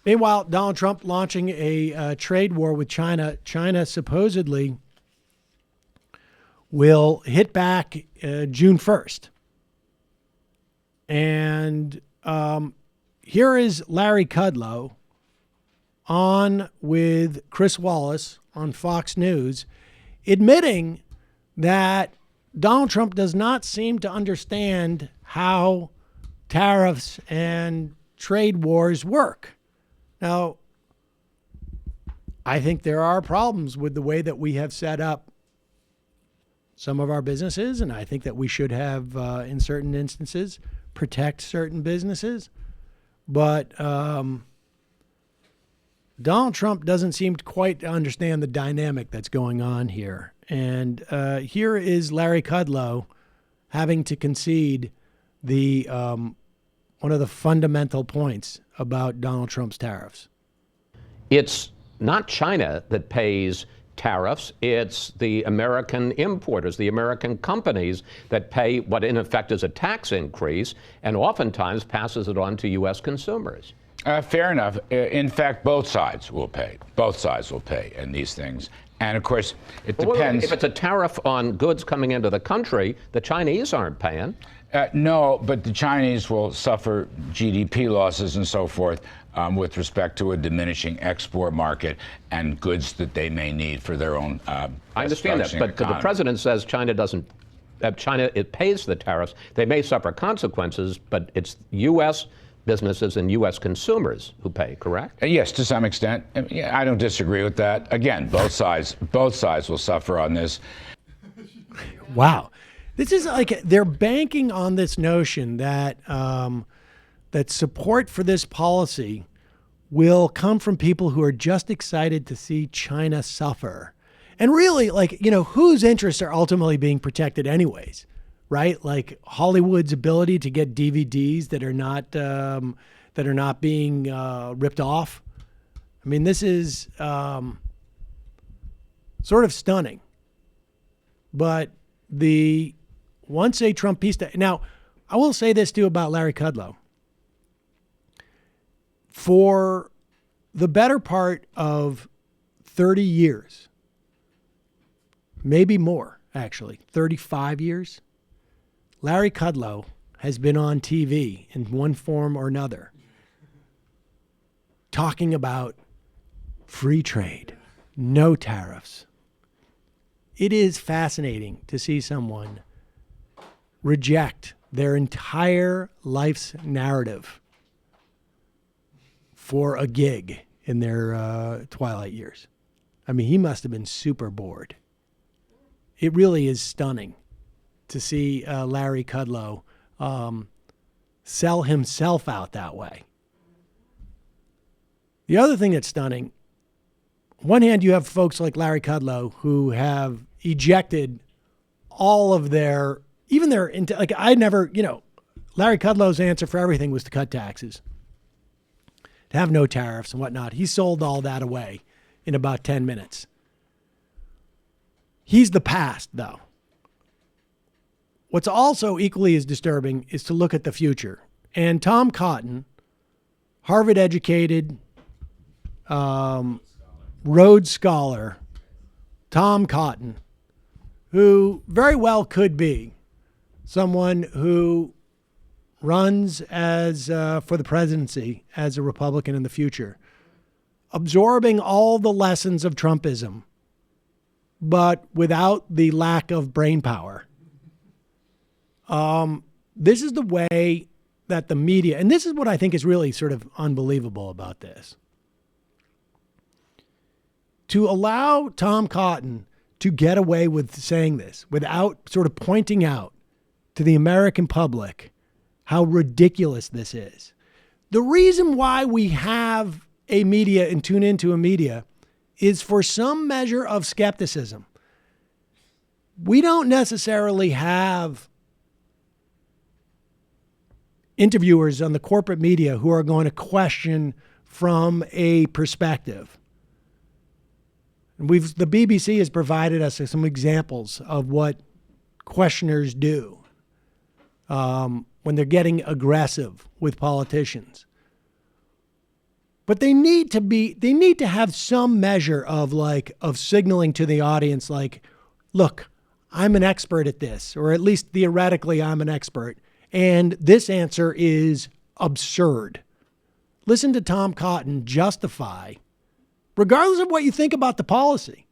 Meanwhile, Donald Trump launching a trade war with China. China supposedly will hit back June 1st. And here is Larry Kudlow on with Chris Wallace on Fox News, admitting that Donald Trump does not seem to understand how tariffs and trade wars work. Now, I think there are problems with the way that we have set up some of our businesses, and I think that we should have, in certain instances, protect certain businesses. But Donald Trump doesn't seem to quite understand the dynamic that's going on here. And here is Larry Kudlow having to concede the one of the fundamental points about Donald Trump's tariffs. It's not China that pays tariffs. It's the American importers, the American companies that pay what in effect is a tax increase and oftentimes passes it on to U.S. consumers. Fair enough. In fact, both sides will pay. Both sides will pay in these things. And of course, it depends. If it's a tariff on goods coming into the country, the Chinese aren't paying. No, but the Chinese will suffer GDP losses and so forth with respect to a diminishing export market and goods that they may need for their own. I understand that, but the president says China doesn't. China, it pays the tariffs. They may suffer consequences, but it's U.S. businesses and U.S. consumers who pay, correct? Yes, to some extent. Yeah, I don't disagree with that. Again, both sides will suffer on this. Wow. This is like they're banking on this notion that that support for this policy will come from people who are just excited to see China suffer. And really, like, you know, whose interests are ultimately being protected anyways, right? Like Hollywood's ability to get DVDs that are not being ripped off. I mean, this is sort of stunning. But once a Trumpista, now I will say this too about Larry Kudlow. For the better part of 30 years, maybe more actually, 35 years, Larry Kudlow has been on TV in one form or another talking about free trade, no tariffs. It is fascinating to see someone reject their entire life's narrative for a gig in their twilight years. I mean, he must have been super bored. It really is stunning to see Larry Kudlow sell himself out that way. The other thing that's stunning, on one hand, you have folks like Larry Kudlow who have ejected all of their, like I never, Larry Kudlow's answer for everything was to cut taxes, to have no tariffs and whatnot. He sold all that away in about 10 minutes. He's the past, though. What's also equally as disturbing is to look at the future. And Tom Cotton, Harvard-educated, Rhodes Scholar, Tom Cotton, who very well could be someone who runs as for the presidency as a Republican in the future, absorbing all the lessons of Trumpism, but without the lack of brain power. This is the way that the media, and this is what I think is really sort of unbelievable about this. To allow Tom Cotton to get away with saying this without sort of pointing out to the American public how ridiculous this is. The reason why we have a media and tune into a media is for some measure of skepticism. We don't necessarily have interviewers on the corporate media who are going to question from a perspective. The BBC has provided us some examples of what questioners do when they're getting aggressive with politicians. But they need to have some measure of signaling to the audience, like, look, I'm an expert at this, or at least theoretically I'm an expert. And this answer is absurd. Listen to Tom Cotton justify, regardless of what you think about the policy.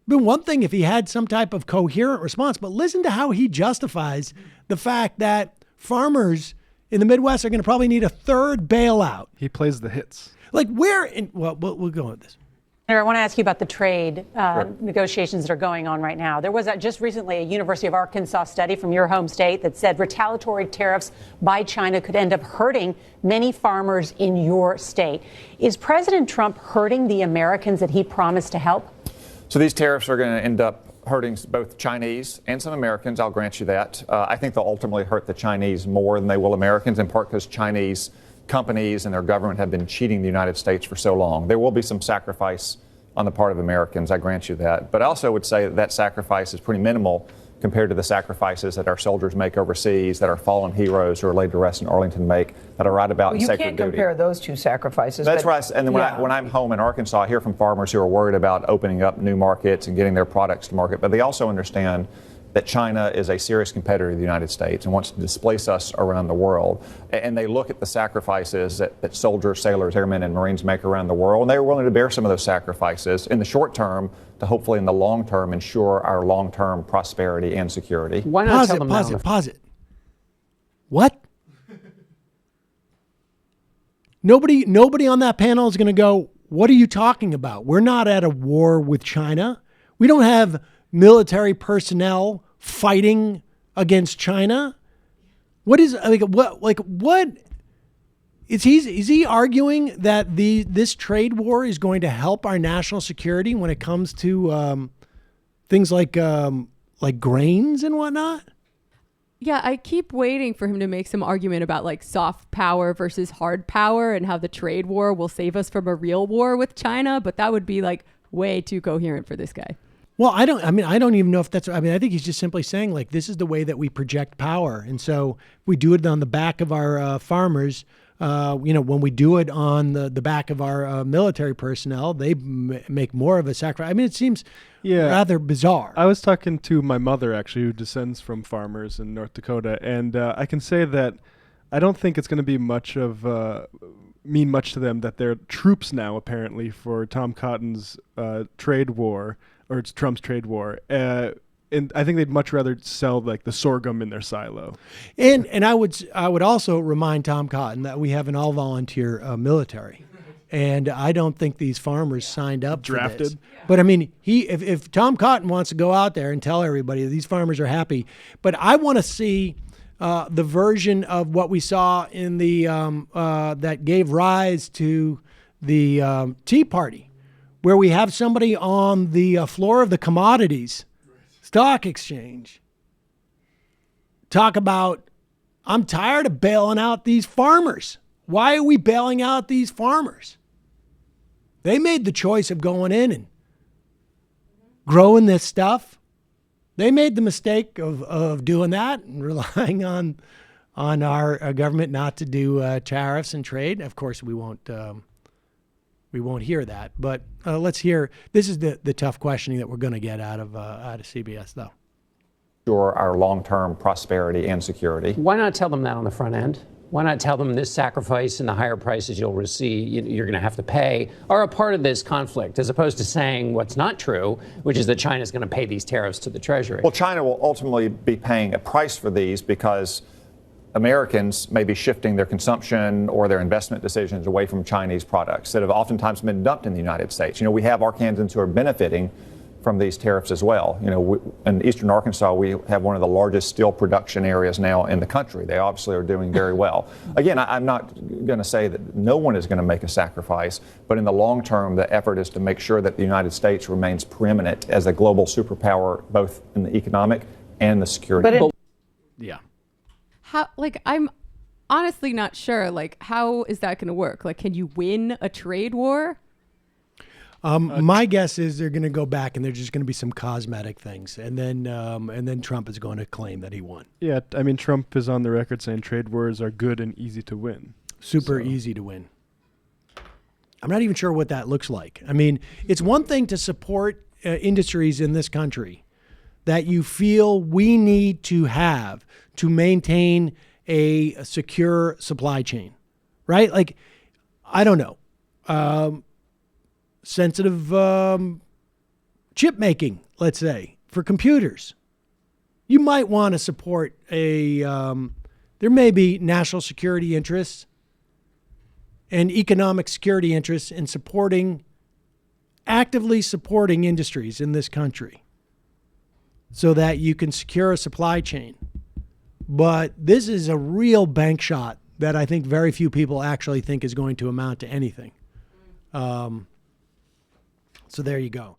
It'd been one thing if he had some type of coherent response, but listen to how he justifies the fact that farmers in the Midwest are going to probably need a third bailout. He plays the hits. Like we'll go with this. I want to ask you about the trade negotiations that are going on right now. There was just recently a University of Arkansas study from your home state that said retaliatory tariffs by China could end up hurting many farmers in your state. Is President Trump hurting the Americans that he promised to help? So these tariffs are going to end up hurting both Chinese and some Americans. I'll grant you that. I think they'll ultimately hurt the Chinese more than they will Americans, in part because Chinese companies and their government have been cheating the United States for so long. There will be some sacrifice on the part of Americans, I grant you that. But I also would say that that sacrifice is pretty minimal compared to the sacrifices that our soldiers make overseas, that our fallen heroes who are laid to rest in Arlington make, that are right about in sacred duty. You can't compare those two sacrifices. That's right. And then when I'm home in Arkansas, I hear from farmers who are worried about opening up new markets and getting their products to market. But they also understand that China is a serious competitor of the United States and wants to displace us around the world. And they look at the sacrifices that soldiers, sailors, airmen, and Marines make around the world, and they are willing to bear some of those sacrifices in the short term to hopefully in the long term ensure our long-term prosperity and security. Why not tell them Pause it. What? Nobody on that panel is going to go, what are you talking about? We're not at a war with China. We don't have military personnel fighting against China. What is what is he arguing that this trade war is going to help our national security when it comes to things like grains and whatnot? Yeah, I keep waiting for him to make some argument about like soft power versus hard power and how the trade war will save us from a real war with China, but that would be like way too coherent for this guy. Well, I don't even know if that's, I think he's just simply saying like, this is the way that we project power. And so we do it on the back of our farmers. When we do it on the back of our military personnel, they make more of a sacrifice. I mean, it seems rather bizarre. I was talking to my mother, actually, who descends from farmers in North Dakota. And I can say that I don't think it's going to be mean much to them that they're troops now, apparently, for Tom Cotton's trade war. Or it's Trump's trade war. And I think they'd much rather sell like the sorghum in their silo. And I would also remind Tom Cotton that we have an all volunteer military, and I don't think these farmers signed up drafted. For this. But I mean, if Tom Cotton wants to go out there and tell everybody that these farmers are happy, but I want to see the version of what we saw in the that gave rise to the Tea Party, where we have somebody on the floor of the commodities stock exchange talk about, I'm tired of bailing out these farmers. Why are we bailing out these farmers? They made the choice of going in and growing this stuff. They made the mistake of doing that and relying on our government not to do tariffs and trade. Of course, we won't hear that, but let's hear. This is the tough questioning that we're going to get out of CBS, though. Ensure our long-term prosperity and security. Why not tell them that on the front end? Why not tell them this sacrifice and the higher prices you'll receive, you're going to have to pay, are a part of this conflict, as opposed to saying what's not true, which is that China's going to pay these tariffs to the Treasury? Well, China will ultimately be paying a price for these because Americans may be shifting their consumption or their investment decisions away from Chinese products that have oftentimes been dumped in the United States. We have Arkansans who are benefiting from these tariffs as well. In eastern Arkansas, we have one of the largest steel production areas now in the country. They obviously are doing very well. Again, I'm not going to say that no one is going to make a sacrifice, but in the long term, the effort is to make sure that the United States remains preeminent as a global superpower, both in the economic and the security. Yeah. How, I'm honestly not sure, how is that going to work? Can you win a trade war? My guess is they're going to go back and there's just going to be some cosmetic things. And then Trump is going to claim that he won. Yeah, I mean, Trump is on the record saying trade wars are good and easy to win. Super easy to win. I'm not even sure what that looks like. I mean, it's one thing to support industries in this country that you feel we need to have to maintain a secure supply chain, right? Like, I don't know, sensitive chip making, let's say, for computers. You might want to support there may be national security interests and economic security interests in actively supporting industries in this country so that you can secure a supply chain. But this is a real bank shot that I think very few people actually think is going to amount to anything. So there you go.